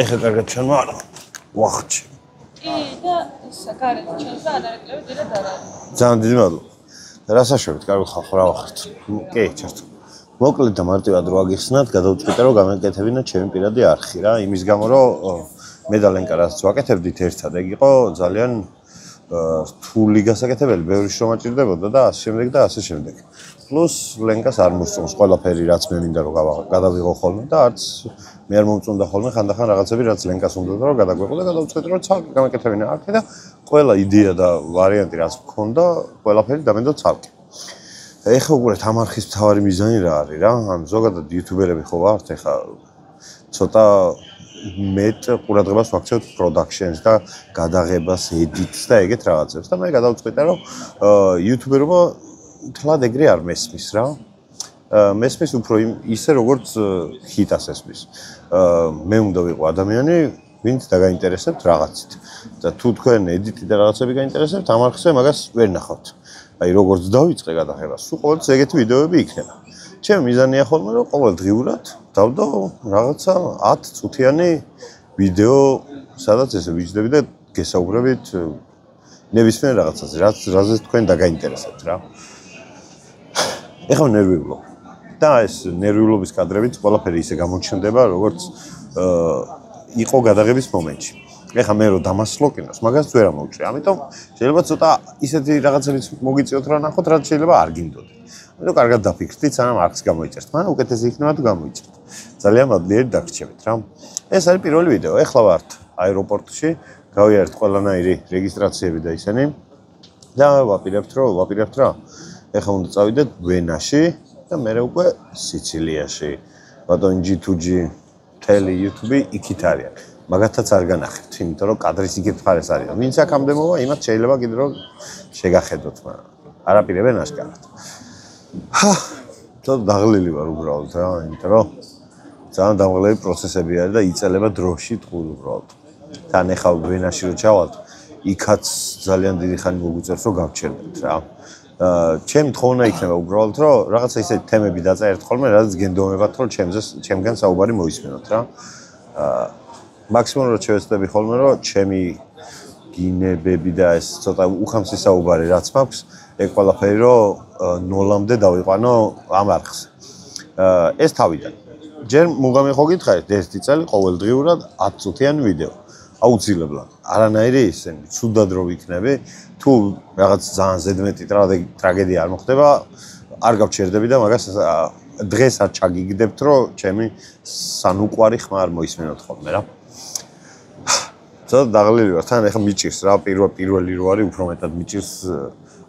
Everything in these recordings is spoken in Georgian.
ეხა კარგად ჩანმა არა. ვახჩი. და საკარეთ ჩანს და ანარეკლები დედა დარა. ძალიან დიდი მადლობა. რა საშუალებით, კარგი ხალხო რა ვახერთ. კი, ჩართო. მოკლედ და მარტივად რო აგიხსნათ, გადავწყვიტე რომ გამეკეთებინა ჩემი პირადი არხი რა, იმის გამო რომ მე და ლენკა რაც ვაკეთებდით ერთად, ეგ იყო ძალიან რთული გასაკეთებელი, ბევრი შრომა ჭირდებოდა და ასე შემდეგ და ასე შემდეგ. Plus ლენკას არ მოსწონს ყველაფერი რაც მე მინდა რომ გადავიღო ხოლმე და არც მე არ მომწონდა ხოლმე ხანდახან რაღაცები რაც ლენკას უნდა რომ გადაგვეყო და გადავწყვეტე რომ ცალკე გამეკეთებინა არხი და ყველა იდეა და ვარიანტი რაც მქონდა, ყველაფერი დამენდო ცალკე. ეხა უყურეთ ამ არხის მთავარი მიზანი რა არის რა? ან ზოგადად იუთუბერები ხო ვართ, ეხა ცოტა მეტ ყურადღებას ვაქცევთ productions და გადაღებას, edits და ეგეთ რაღაცებს და მე გადავწყვეტე რომ იუთუბერობა თლად ეგრე არ მესმის რა. მესმის უფრო ისე როგორც ჰიტას ესმის. მე უნდა ვიყო ადამიანი, ვინც დაგაინტერესებთ რაღაცით. და თუ თქვენ edit და რაღაცები გაინტერესებთ, ამ არხზე მაგას ვერ ნახავთ. აი როგორც დავიწყე გადაღებას, სულ ყოველთვის ეგეთი ვიდეოები იქნება. ჩემი მიზანია ხოლმე რომ ყოველდღიურად დავდო რაღაცა 10 წუთიანი ვიდეო, სადაც ესე ვიჯდები და გესაუბრებით ნებისმიერ რაღაცაზე, რაზეც თქვენ დაგაინტერესებთ რა. ეხლა ნერვიულობ. და ეს ნერვიულობის კადრებით ყველაფერი ისე გამოჩნდება, როგორც იყო გადაღების მომენტში. ეხლა მე რო დამასლო კინოს, მაგას ვერ ამოვჭრე. ამიტომ შეიძლება ცოტა ისეთი რაღაცებიც მოგიწიოთ რა ნახოთ, რაც შეიძლება არ გინდოდეთ. ამიტომ კარგად დაფიქრდით, სანამ არხს გამოიწერთ. მაგრამ უკეთესი იქნება თუ გამოიწერთ. ძალიან მადლიერი დაგრჩებით რა. ეს არის პირველი ვიდეო. ეხლა ვართ აეროპორტში, გავიარეთ ყველანაირი რეგისტრაციები და ისინი. და ვაპირებთ რა. ეხლა უნდა წავიდეთ ვენაში და მე უკვე სიცილიაში. ბატონ G2G მთელი YouTube იქით არის. მაგათაც არ განახებთ, იმიტომ რომ კადრის იგივე მხარეს არის. ვინც აქამდე მოვა, იმათ შეიძლება კიდე რომ შეგახედოთ, მაგრამ არაპირებენ აშკარად. ცოტა დაღლილი ვარ უბრალოდ რა, იმიტომ რომ ძალიან დამღლელი პროცესები არის და იწელება დროში ტყუილ უბრალოდ. თან ეხლა ვენაში რო ჩავალთ, იქაც ძალიან დიდი ხანი მოგვიწევს რომ გავჩერდეთ რა. ჩემი თხოვნა იქნება უბრალოდ რომ რაღაცა ისეთი თემები დაწერთ ხოლმე, რაც გენდომებათ რომ ჩემგან საუბარი მოისმენოთ რა. მაქსიმუმ რო შევეცდები ხოლმე რომ ჩემი გინებები და ეს ცოტა უხამსი საუბარი რაც მაქვს, ეგ ყველაფერი რომ ნოლამდე დავიყვანო ამ არხს. ეს თავიდან. ჯერ მუღამი ხო გითხარით, ერთი წელი ყოველდღიურად 10 წუთიანი ვიდეო. აუცილებლად. არანაირი ისენი, ცუდად რო ვიქნები, თუ რაღაც ძალიან ზედმეტი ტრაგედია არ მოხდება, არ გავჩერდები და მაგას დღეს არ ჩაგიგდებთ, რომ ჩემი სანუკვარი ხმა არ მოისმენოთ ხოლმე რა. ცოტა დაღლილი ვარ, თან ეხლა მიჭირს რა, პირველი რო არის, უფრო მეტად მიჭირს,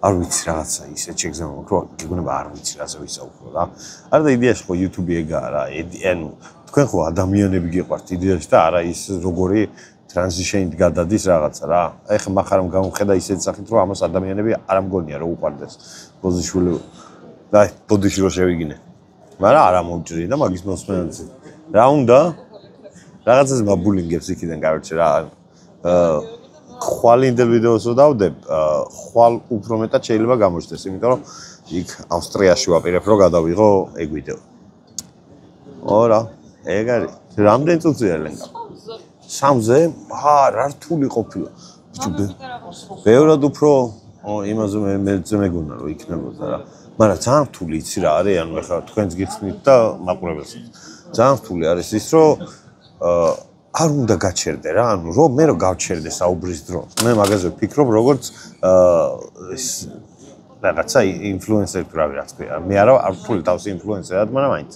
არ ვიცი რაღაცა ისეთ შეგზავნა მაქვს, რომ გიგონება არ ვიცი რაზე ვისაუბრო რა. არა და იდეაში ხო YouTube ეგაა რა, ანუ თქვენ ხო ადამიანები გიყვართ იდეაში და არა ის როგორი transition-ით გადადის რაღაცა რა. ეხლა მახარამ გამოვხედა ისეთ სახით, რომ ამას ადამიანები არ ამგონია რომ უყვარდეს ბოდიშვილი. და ბოდიში რო შევიგინე. მაგრამ არ ამოვჭრი და მაგის მოსმენაზე. რა უნდა? რაღაცას მაბულინგებს იქიდან გავერჩე რა. ხვალინდელ ვიდეოს რო დავდებ, ხვალ უფრო მეტად შეიძლება გამოჩნდეს, იმიტომ რომ იქ ავსტრიაში ვაპირებ რომ გადავიღო ეგ ვიდეო. ora, ეგ არის. რამდენი წუთია ლენკა? 3-ზე? რა რთული ყოფილა. ბევრად უფრო იმაზე მეძე მეგონა რომ იქნებოდა რა. მაგრამ ძალიან რთული იცი რა არის, ანუ ეხლა თქვენც გიხსნით და მაყურებელსაც. ძალიან რთული არის ის, რომ არ უნდა გაჩერდე რა, ანუ რომ მე რო გავჩერდე საუბრის დრო. მე მაგაზე ვფიქრობ, როგორც ის რაღაცა ინფლუენსერი თუ რავი რაც ქვია. მე არა ვფული თავისი ინფლუენსერად, მაგრამ მაინც.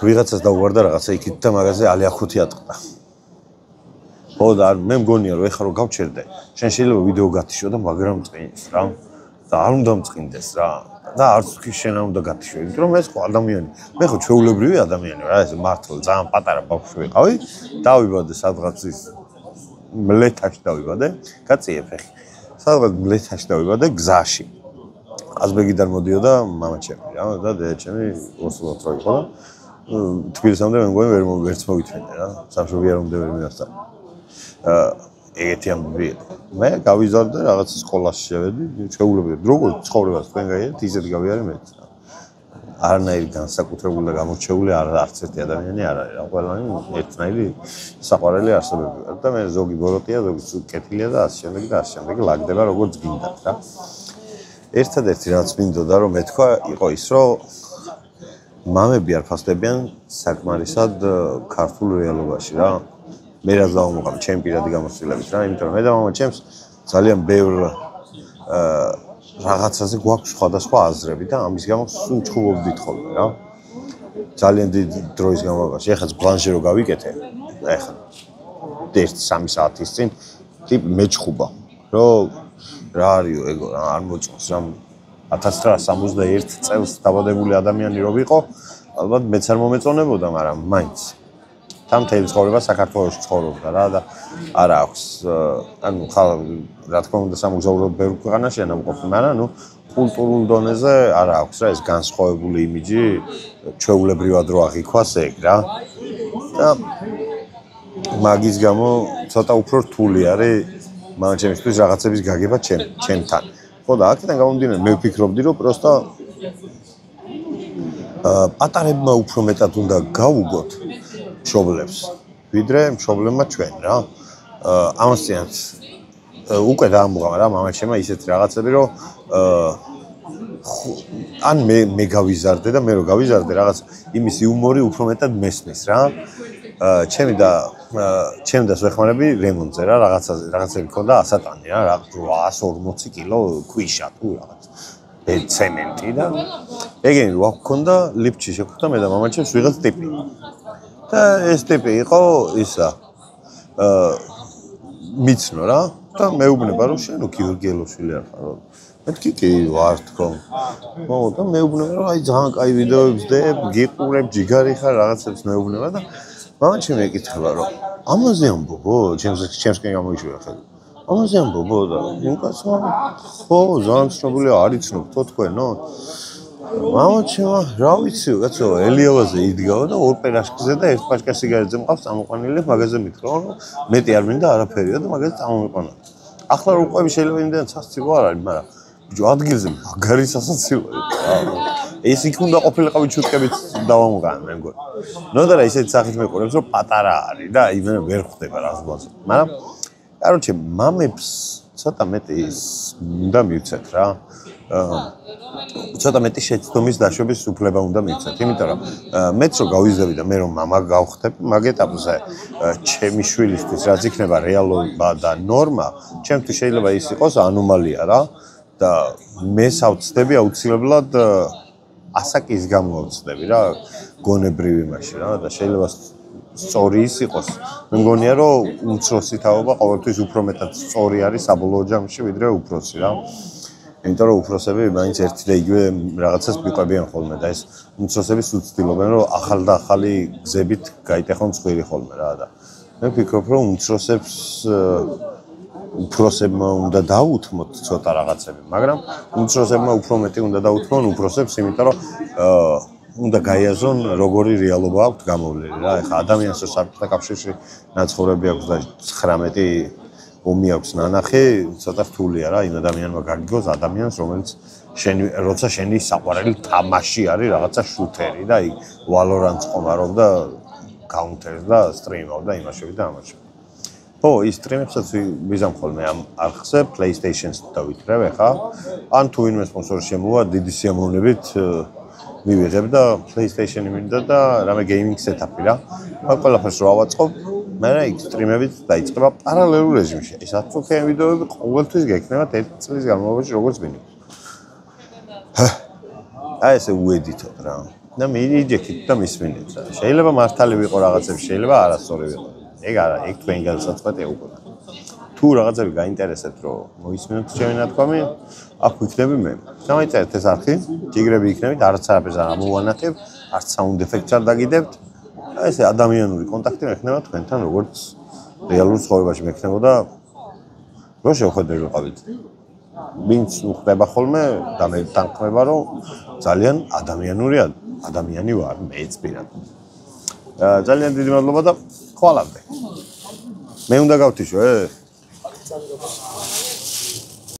ვიღაცას დაუვარდა რაღაცა იქით და მაგაზე ალიახუთი ატყდა. ხო და მე მგონია რომ ეხლა რო გავჩერდე, შენ შეიძლება ვიდეო გათიშო და მაგრამ წინს რა. და არ უნდა მწყინდეს რა. და არც შენ არ უნდა გათიშო, იმიტომ რომ ეს ხო ადამიანი. მე ხო ჩვეულებრივი ადამიანი ვარ, ეს მართლა ძალიან პატარა ბავშვი ვიყავი. დავიბადე სადღაც ის მლეთაში დავიბადე, კაცია ფეხი. სადღაც მლეთაში დავიბადე გზაში. აზბეგიდან მოდიოდა მამა ჩემი რა და დედა ჩემი ოსლოთ რო იყო და თბილისამდე მე მგონი ვერც მოვითვენე რა. სამშობიარომდე ვერ მივასწავლე. ეგეთი ამბები. მე გავიზარდე რაღაც სკოლაში შევედი, ჩვეულებრივი. როგორ ცხოვრებას თქვენ გაიარეთ, ისეთ გავიარე მეც. არანაირი განსაკუთრებული და გამორჩეული არც ერთი ადამიანი არ არის რა ყველანი ერთნაირი საყვარელი არსებები ვარ და მე ზოგი ბოროტია ზოგი კეთილია და ასე შემდეგ და ასე შემდეგ ლაგდება როგორც გინდათ რა ერთადერთი რაც მინდოდა რომ მეთქვა იყო ის რომ მამები არ ფასდებიან საკმარისად ქართულ რეალობაში რა მე რაც დავამოყავ ჩემი პირადი გამოცდილებით რა იმიტომ რომ მე და მამა ჩემს ძალიან ბევრ რაღაცაზე გვაქვს სხვადასხვა აზრები და ამის გამო სულ ჩხუბობდით ხოლმე რა ძალიან დიდ დროის განმავლობაში ეხლა ბლანჟე რო გავიკეთე ეხლა 1-3 საათის წინ ტიპ მეჩხუბა რომ რა არისო ეგო არ მოწონს რა 1971 წელს დაბადებული ადამიანი რო ვიყო ალბათ მეც არ მომეწონებოდა მაგრამ მაინც თან მთელი ცხოვრება საქართველოში ცხოვრობდა რა და არა აქვს ანუ რა თქმა უნდა სამოგზაურო ბევრ ქვეყანაში არ მყოფი მაგრამ ნუ კულტურულ დონეზე არა აქვს რა ეს განსხვავებული იმიჯი ჩვეულებრივად რო აღიქვას ეგ რა და მაგის გამო ცოტა უფრო რთული არის მაგრამ ჩემთვის რაღაცების გაგება ჩემთან ხო და აქედან გამომდინარე მე ვფიქრობდი რომ პროსტა პატარებმა უფრო მეტად უნდა გაუგოთ მშობლებს ვიდრე მშობლებმა ჩვენ რა ამასიანაც უკვე დაამოღა რა მამაჩემმა ისეთ რაღაცები რომ ან მე გავიზარდე და მე რო გავიზარდე რაღაც იმის იუმორი უფრო მეტად მესმის რა ჩემი და სვეხმარები რემონტზე რა რაღაცები ქონდა ასატანი რა 840 კილო ქვიშა თუ რაღაც ცემენტი და ეგენი რა ქონდა ლიფტში შეხვდა მე და მამაჩემს ვიღაც ტიპი და ეს ტიპი იყო ისა მიცნო რა და მეუბნება რომ შენ გიორგიელოშვილი არ ხარ მეთქი კი ვარ თქო ხო და მეუბნება რომ აი ძალიან კაი ვიდეოებს დებ გიყურებ ჯიგარი ხარ რაღაცებს მეუბნება და მამაჩემ ეკითხება რომ ამაზე ამბობო ჩემსკენ გამოიშვია ხელი ამაზე ამბობო და უკაცმა ხო ძალიან ცნობილია არ იცნობ თო თქვენო მამაჩემ რა ვიცი კაცო ელიავაზე იდგაო და ორ პერაშკზე და ერთ პაჭკა სიგარეტზე მყავს წამოყვანილი მაგაზე მითქვა რომ მეტი არ მინდა არაფერია და მაგაზე წამომიყვანა ახლა რო ყვები შეიძლება იმდენად სასწრაფო არ არის მაგრამ ბიჭო ადგილზე მაგარი სასაცილოა ეს იქ უნდა ყოფილიყავი ჩუტკებით დავამოყან მე მგონი ნუ და რა ისეთი სახით მეყურებს რომ პატარა არის და იმენ ვერ ხვდება რა ზღვაზე მაგრამ კაროჩე მამებს ცოტა მეტი უნდა მივცეთ რა ცოტა მეტი შეცდომის დაშვების უფლება უნდა მივცეთ იმიტომ რომ მეც რო გავიზრდები და მე რომ მამა გავხდები მაგ ეტაპზე ჩემი შვილისთვის რაც იქნება რეალობა და ნორმა ჩემთვის შეიძლება ის იყოს ანომალია რა და მე სავწდები აუცილებლად ასაკის გამო ავწდები რა გონებრივი იმაში რა და შეიძლება სწორი ის იყოს მე მგონია რომ უმცროსი თაობა ყოველთვის უფრო მეტად სწორი არის საბოლოო ჯამში ვიდრე უფროსი რა იმიტომ რომ უფროსები მაინც ერთი და იგივე რაღაცას მიყვებიან ხოლმე და ეს უმცროსები უცდილობენ რომ ახალ და ახალი გზებით გაიტეხონ ცხვირი ხოლმე რა და მე ვფიქრობ რომ უმცროსებს უფროსებმა უნდა დაუთმოთ ცოტა რაღაცები მაგრამ უმცროსებმა უფრო მეტი უნდა დაუთმონ უფროსებს იმიტომ რომ უნდა გაიაზრონ როგორი რეალობა აქვს გამოვლილი რა ეხლა ადამიანს რო საბჭოთა კავშირში ნაცხოვრები აქვს და 19 ომი აქვს ნანახი ცოტა რთულია რა იმ ადამიანმა გაგიგოს ადამიანს რომელიც როცა შენი საყვარელი თამაში არის რაღაცა შუთერი და აი ვალორანტს ხომარობდა კაუნტერს და სტრიმავდა იმაშები და ამაშები ხო ის სტრიმებსაც ვიზამ ხოლმე ამ არხზე PlayStation-ს დავითრევ ეხა ან თუ ვინმე სპონსორი შემოვა დიდი სიამოვნებით მივიღებ და PlayStation-ი მინდა და რამე გეიმინგ სეტაპი რა მაგ ყველაფერს რო ავაწყობ მე რა იქ სტრიმებით დაიწყება პარალელურ რეჟიმში ეს 10 ვიდეოები ყოველთვის გექნებათ 1 წლის განმავლობაში როგორც მინიმუმ აი ესე უედითოდ რა და მიიჯექით და მისმინეთ რა შეიძლება მართალი ვიყო რაღაცები შეიძლება არასწორი ვიყო ეგ არა ეგ თქვენ განსაცდელი უკვე თუ რაღაცები გაინტერესებთ რომ მოისმინოთ ჩემი ნათქვამი აქ ვიქნები მე გამიწერეთ ეს არხი ჯიგრები იქნებით არც არაფერს არ ამოვანახებ არც საუნდ ეფექტს არ დაგიდებთ ეს ადამიანური კონტაქტი მექნება თქვენთან როგორც რეალურ ცხოვრებაში მექნებოდა რო შევხვედრი ვიყავით ვინც უხდება ხოლმე და მე თანხმება რომ ძალიან ადამიანი ვარ მეც პირად ძალიან დიდი მადლობა და ხვალამდე მე უნდა გავთიშო